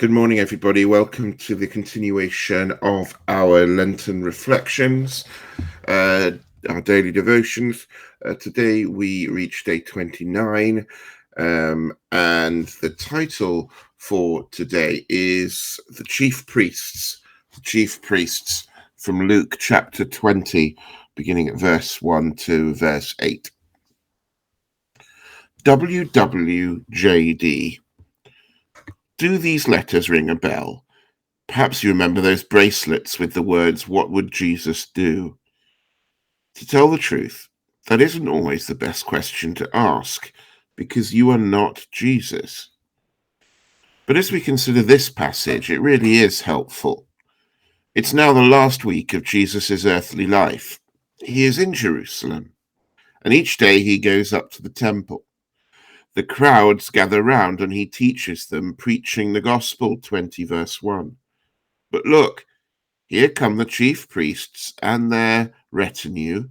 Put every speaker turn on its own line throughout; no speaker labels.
Good morning, everybody. Welcome to the continuation of our Lenten reflections, our daily devotions. Today we reach day 29, and the title for today is The Chief Priests from Luke chapter 20, beginning at verse 1 to verse 8. WWJD. Do these letters ring a bell? Perhaps you remember those bracelets with the words, "What would Jesus do?" To tell the truth, that isn't always the best question to ask, because you are not Jesus. But as we consider this passage, it really is helpful. It's now the last week of Jesus' earthly life. He is in Jerusalem, and each day he goes up to the temple. The crowds gather round and he teaches them, preaching the gospel, 20 verse 1. But look, here come the chief priests and their retinue,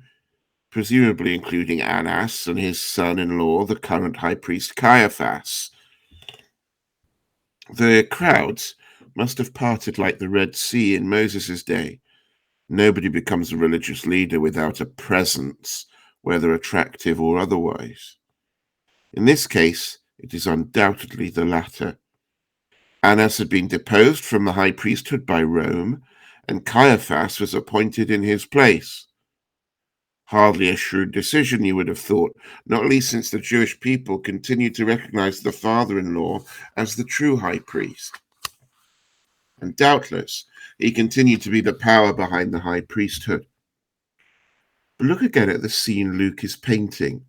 presumably including Annas and his son-in-law, the current high priest Caiaphas. The crowds must have parted like the Red Sea in Moses' day. Nobody becomes a religious leader without a presence, whether attractive or otherwise. In this case, it is undoubtedly the latter. Annas had been deposed from the high priesthood by Rome, and Caiaphas was appointed in his place. Hardly a shrewd decision, you would have thought, not least since the Jewish people continued to recognize the father-in-law as the true high priest. And doubtless, he continued to be the power behind the high priesthood. But look again at the scene Luke is painting.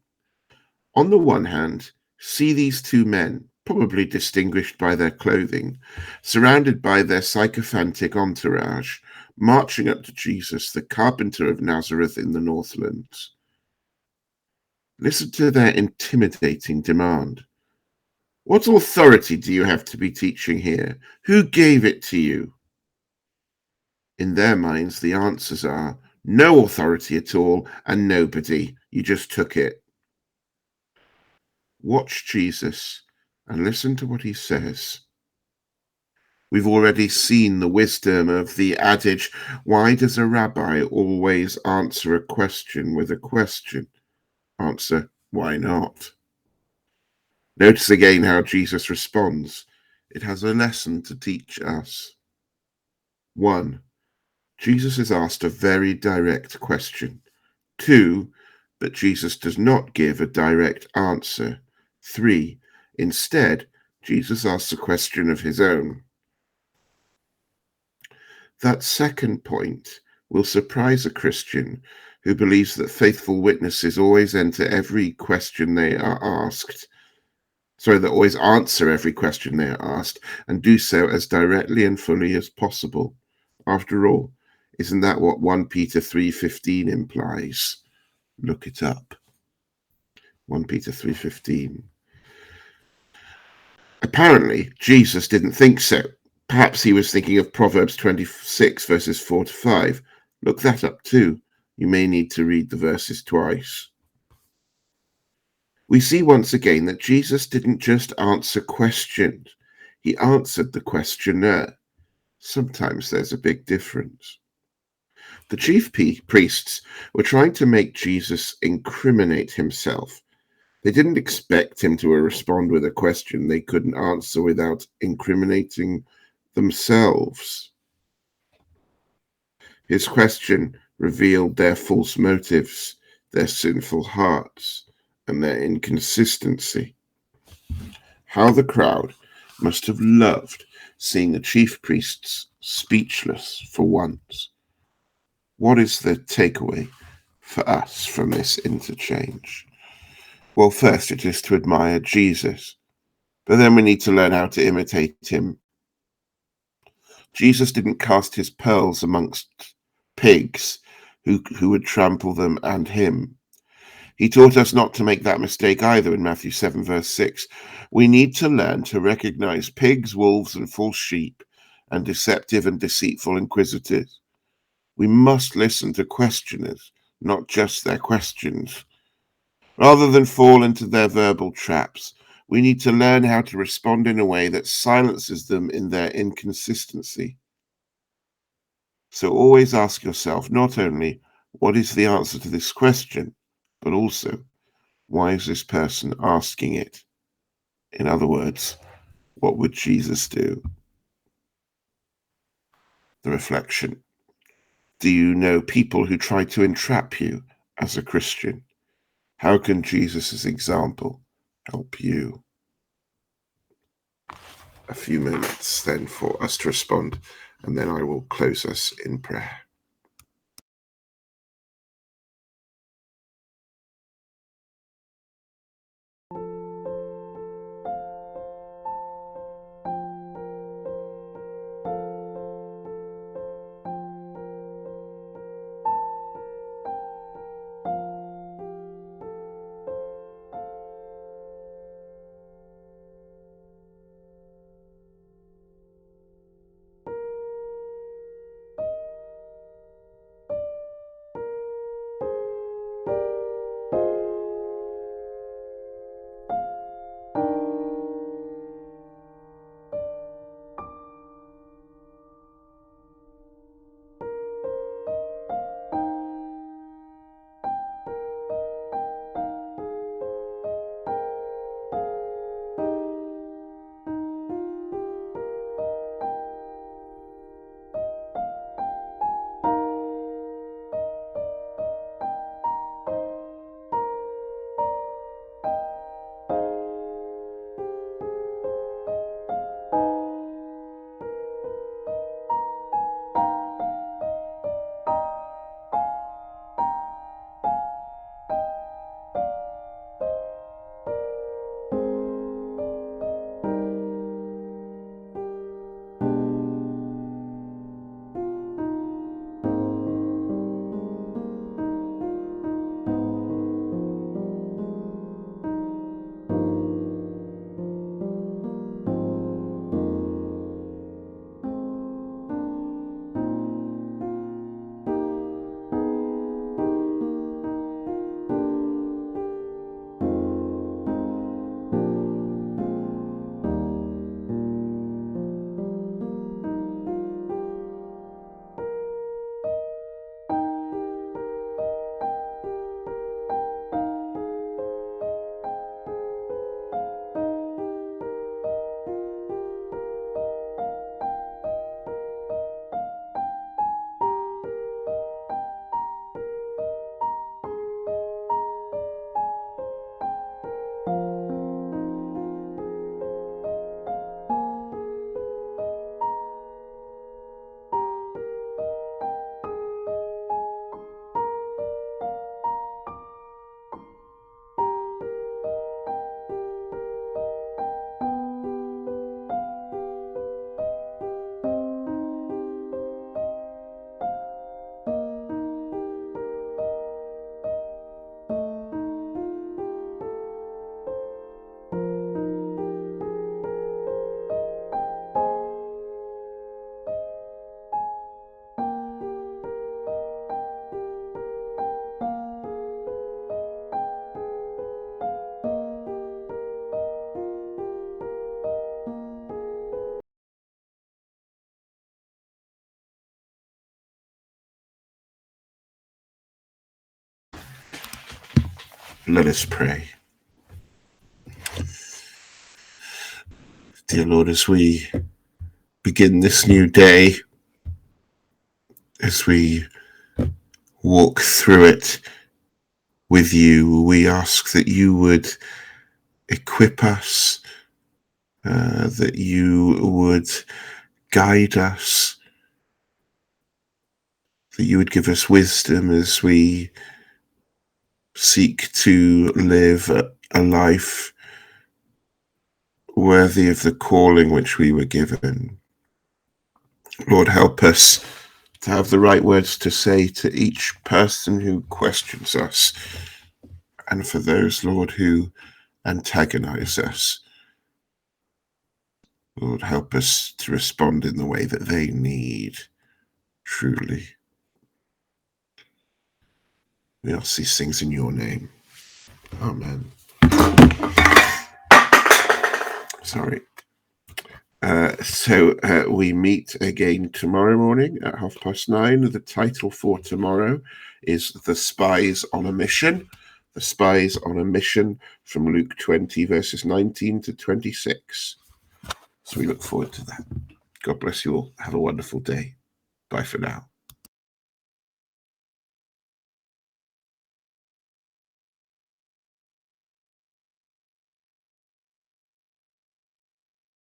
On the one hand, see these two men, probably distinguished by their clothing, surrounded by their sycophantic entourage, marching up to Jesus, the carpenter of Nazareth in the Northlands. Listen to their intimidating demand. What authority do you have to be teaching here? Who gave it to you? In their minds, the answers are no authority at all and nobody. You just took it. Watch Jesus and listen to what he says. We've already seen the wisdom of the adage, why does a rabbi always answer a question with a question? Answer, why not? Notice again how Jesus responds. It has a lesson to teach us. 1. Jesus is asked a very direct question. 2. But Jesus does not give a direct answer. 3. Instead, Jesus asks a question of his own. That second point will surprise a Christian who believes that faithful witnesses always answer every question they are asked, and do so as directly and fully as possible. After all, isn't that what 1 Peter 3:15 implies? Look it up. 1 Peter 3:15. Apparently, Jesus didn't think so. Perhaps he was thinking of Proverbs 26, verses 4 to 5. Look that up too. You may need to read the verses twice. We see once again that Jesus didn't just answer questions. He answered the questioner. Sometimes there's a big difference. The chief priests were trying to make Jesus incriminate himself. They didn't expect him to respond with a question they couldn't answer without incriminating themselves. His question revealed their false motives, their sinful hearts, and their inconsistency. How the crowd must have loved seeing the chief priests speechless for once. What is the takeaway for us from this interchange? Well, first it is to admire Jesus, but then we need to learn how to imitate him. Jesus didn't cast his pearls amongst pigs who would trample them and him. He taught us not to make that mistake either in Matthew 7, verse 6. We need to learn to recognize pigs, wolves, and false sheep, and deceptive and deceitful inquisitors. We must listen to questioners, not just their questions. Rather than fall into their verbal traps, We need to learn how to respond in a way that silences them in their inconsistency. So always ask yourself not only, what is the answer to this question, but also, why is this person asking it? In other words, what would Jesus do? The reflection. Do you know people who try to entrap you as a Christian? How can Jesus' example help you? A few minutes then for us to respond, and then I will close us in prayer. Let us pray. Dear Lord, as we begin this new day, as we walk through it with you, we ask that you would equip us, that you would guide us, that you would give us wisdom as we seek to live a life worthy of the calling which we were given. Lord, help us to have the right words to say to each person who questions us, and for those, Lord, who antagonize us. Lord, help us to respond in the way that they need, truly. We ask these things in your name. Amen. Sorry. So we meet again tomorrow morning at 9:30. The title for tomorrow is The Spies on a Mission. The Spies on a Mission from Luke 20, verses 19 to 26. So we look forward to that. God bless you all. Have a wonderful day. Bye for now.